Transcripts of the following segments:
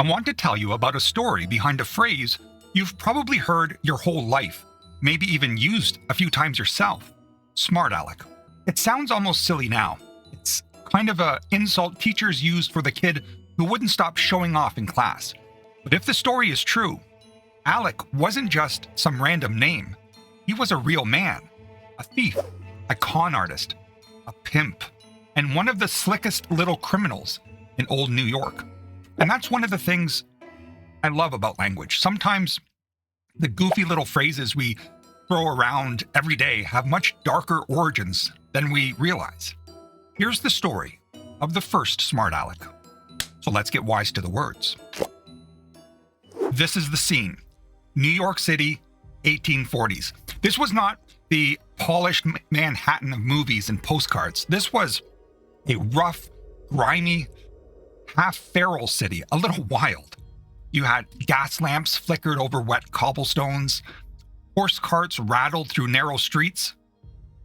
I want to tell you about a story behind a phrase you've probably heard your whole life, maybe even used a few times yourself. Smart Aleck. It sounds almost silly now. It's kind of an insult teachers used for the kid who wouldn't stop showing off in class. But if the story is true, Aleck wasn't just some random name. He was a real man, a thief, a con artist, a pimp, and one of the slickest little criminals in old New York. And that's one of the things I love about language. Sometimes the goofy little phrases we throw around every day have much darker origins than we realize. Here's the story of the first Smart Aleck. So let's get wise to the words. This is the scene. New York City, 1840s. This was not the polished Manhattan of movies and postcards. This was a rough, grimy, half-feral city, a little wild. You had gas lamps flickered over wet cobblestones, horse carts rattled through narrow streets,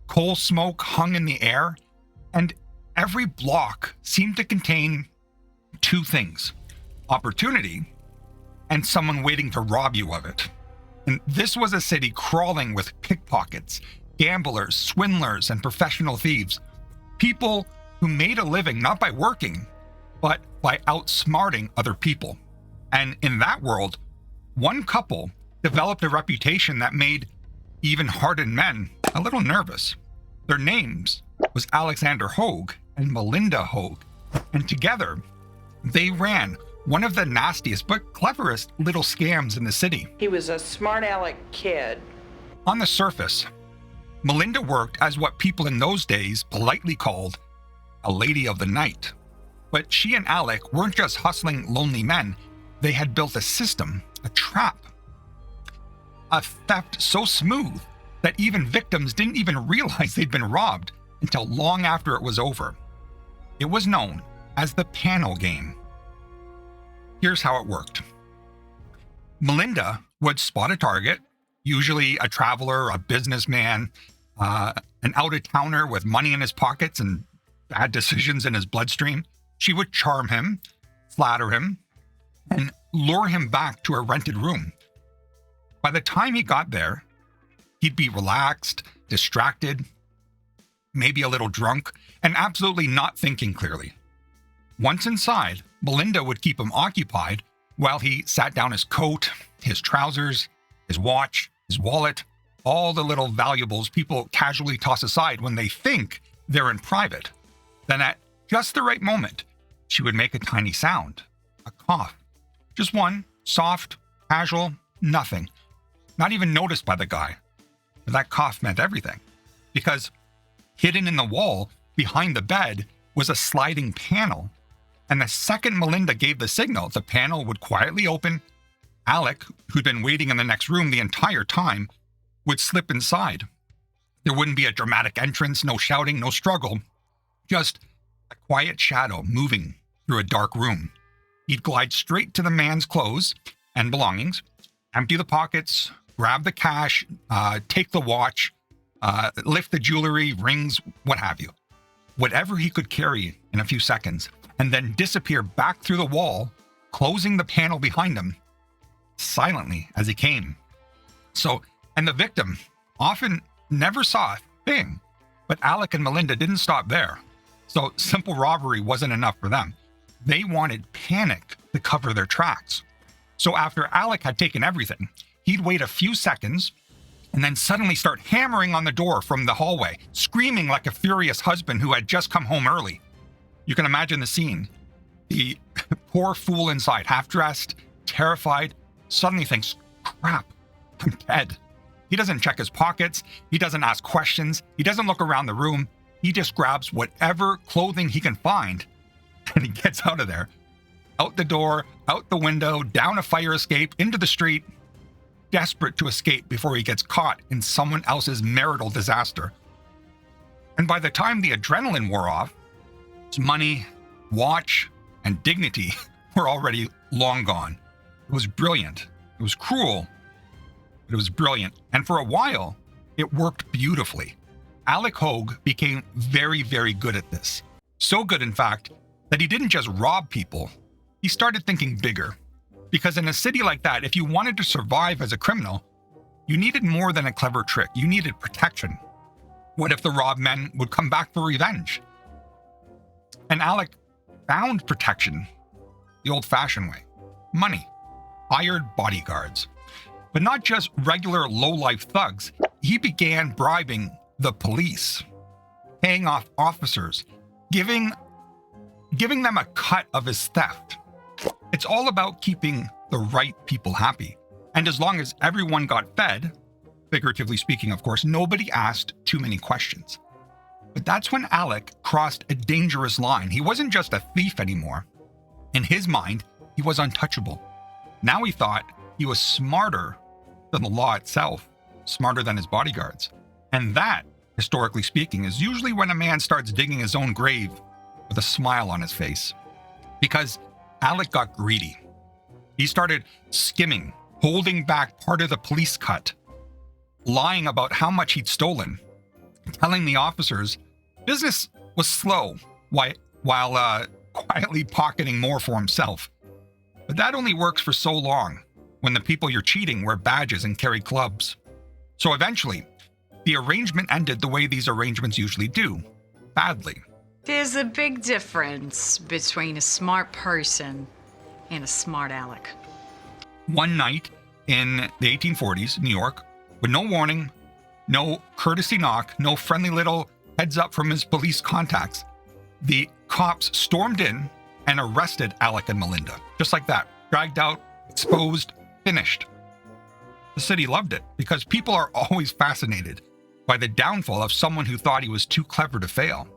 coal smoke hung in the air, and every block seemed to contain two things: opportunity and someone waiting to rob you of it. And this was a city crawling with pickpockets, gamblers, swindlers, and professional thieves. People who made a living not by working, but by outsmarting other people. And in that world, one couple developed a reputation that made even hardened men a little nervous. Their names was Alexander Hoag and Melinda Hoag. And together, they ran one of the nastiest but cleverest little scams in the city. He was a smart aleck kid. On the surface, Melinda worked as what people in those days politely called a lady of the night. But she and Aleck weren't just hustling lonely men. They had built a system, a trap. A theft so smooth that even victims didn't even realize they'd been robbed until long after it was over. It was known as the panel game. Here's how it worked. Melinda would spot a target, usually a traveler, a businessman, an out-of-towner with money in his pockets and bad decisions in his bloodstream. She would charm him, flatter him, and lure him back to a rented room. By the time he got there, he'd be relaxed, distracted, maybe a little drunk, and absolutely not thinking clearly. Once inside, Melinda would keep him occupied while he sat down his coat, his trousers, his watch, his wallet, all the little valuables people casually toss aside when they think they're in private. Then at just the right moment, she would make a tiny sound, a cough. Just one, soft, casual, nothing. Not even noticed by the guy. But that cough meant everything. Because hidden in the wall behind the bed was a sliding panel. And the second Melinda gave the signal, the panel would quietly open. Aleck, who'd been waiting in the next room the entire time, would slip inside. There wouldn't be a dramatic entrance, no shouting, no struggle. Just a quiet shadow moving through a dark room. He'd glide straight to the man's clothes and belongings, empty the pockets, grab the cash, take the watch, lift the jewelry, rings, what have you. Whatever he could carry in a few seconds, and then disappear back through the wall, closing the panel behind him, silently as he came. And the victim often never saw a thing, but Aleck and Melinda didn't stop there. So simple robbery wasn't enough for them. They wanted panic to cover their tracks. So after Aleck had taken everything, he'd wait a few seconds and then suddenly start hammering on the door from the hallway, screaming like a furious husband who had just come home early. You can imagine the scene. The poor fool inside, half-dressed, terrified, suddenly thinks, crap, I'm dead. He doesn't check his pockets. He doesn't ask questions. He doesn't look around the room. He just grabs whatever clothing he can find and he gets out of there. Out the door, out the window, down a fire escape, into the street, desperate to escape before he gets caught in someone else's marital disaster. And by the time the adrenaline wore off, his money, watch, and dignity were already long gone. It was brilliant. It was cruel, but it was brilliant. And for a while, it worked beautifully. Aleck Hoag became very, very good at this. So good, in fact, that he didn't just rob people. He started thinking bigger. Because in a city like that, if you wanted to survive as a criminal, you needed more than a clever trick. You needed protection. What if the robbed men would come back for revenge? And Aleck found protection the old-fashioned way. Money. Hired bodyguards. But not just regular low-life thugs. He began bribing the police, paying off officers, giving them a cut of his theft. It's all about keeping the right people happy. And as long as everyone got fed, figuratively speaking, of course, nobody asked too many questions. But that's when Aleck crossed a dangerous line. He wasn't just a thief anymore. In his mind, he was untouchable. Now he thought he was smarter than the law itself, smarter than his bodyguards. And that, historically speaking, is usually when a man starts digging his own grave with a smile on his face. Because Aleck got greedy. He started skimming, holding back part of the police cut, lying about how much he'd stolen, telling the officers business was slow while quietly pocketing more for himself. But that only works for so long when the people you're cheating wear badges and carry clubs. So eventually, the arrangement ended the way these arrangements usually do, badly. There's a big difference between a smart person and a smart Aleck. One night in the 1840s, New York, with no warning, no courtesy knock, no friendly little heads up from his police contacts, the cops stormed in and arrested Aleck and Melinda. Just like that. Dragged out, exposed, finished. The city loved it because people are always fascinated by the downfall of someone who thought he was too clever to fail.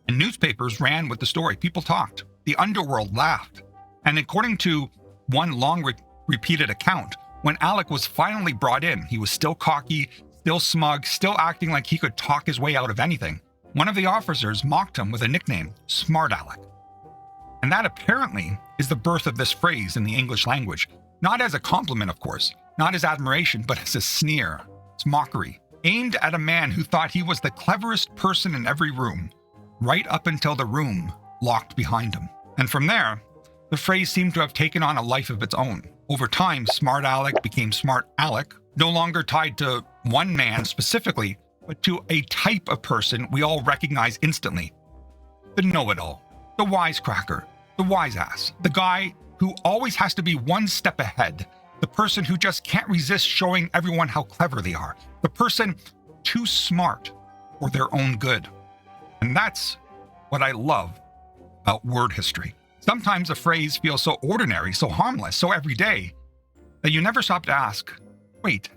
And newspapers ran with the story. People talked. The underworld laughed. And according to one long repeated account, when Aleck was finally brought in, he was still cocky, still smug, still acting like he could talk his way out of anything. One of the officers mocked him with a nickname, Smart Aleck. And that apparently is the birth of this phrase in the English language. Not as a compliment, of course, not as admiration, but as a sneer. It's mockery, aimed at a man who thought he was the cleverest person in every room, right up until the room locked behind him. And from there, the phrase seemed to have taken on a life of its own. Over time, Smart Aleck became Smart Aleck, no longer tied to one man specifically, but to a type of person we all recognize instantly. The know-it-all, the wisecracker, the wise-ass, the guy who always has to be one step ahead, the person who just can't resist showing everyone how clever they are, the person too smart for their own good. And that's what I love about word history. Sometimes a phrase feels so ordinary, so harmless, so everyday, that you never stop to ask, wait,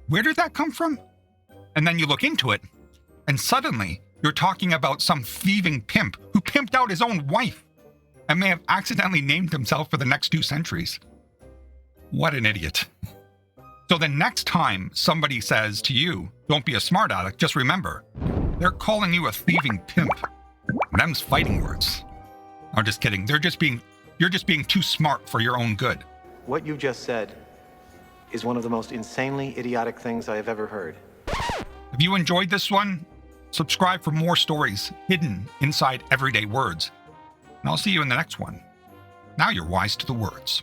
where did that come from? And then you look into it, and suddenly you're talking about some thieving pimp who pimped out his own wife and may have accidentally named himself for the next 2 centuries. What an idiot. So the next time somebody says to you, don't be a smart aleck, just remember, they're calling you a thieving pimp. Them's fighting words. I'm just kidding. You're just being too smart for your own good. What you just said is one of the most insanely idiotic things I have ever heard. If you enjoyed this one, subscribe for more stories hidden inside everyday words. And I'll see you in the next one. Now you're wise to the words.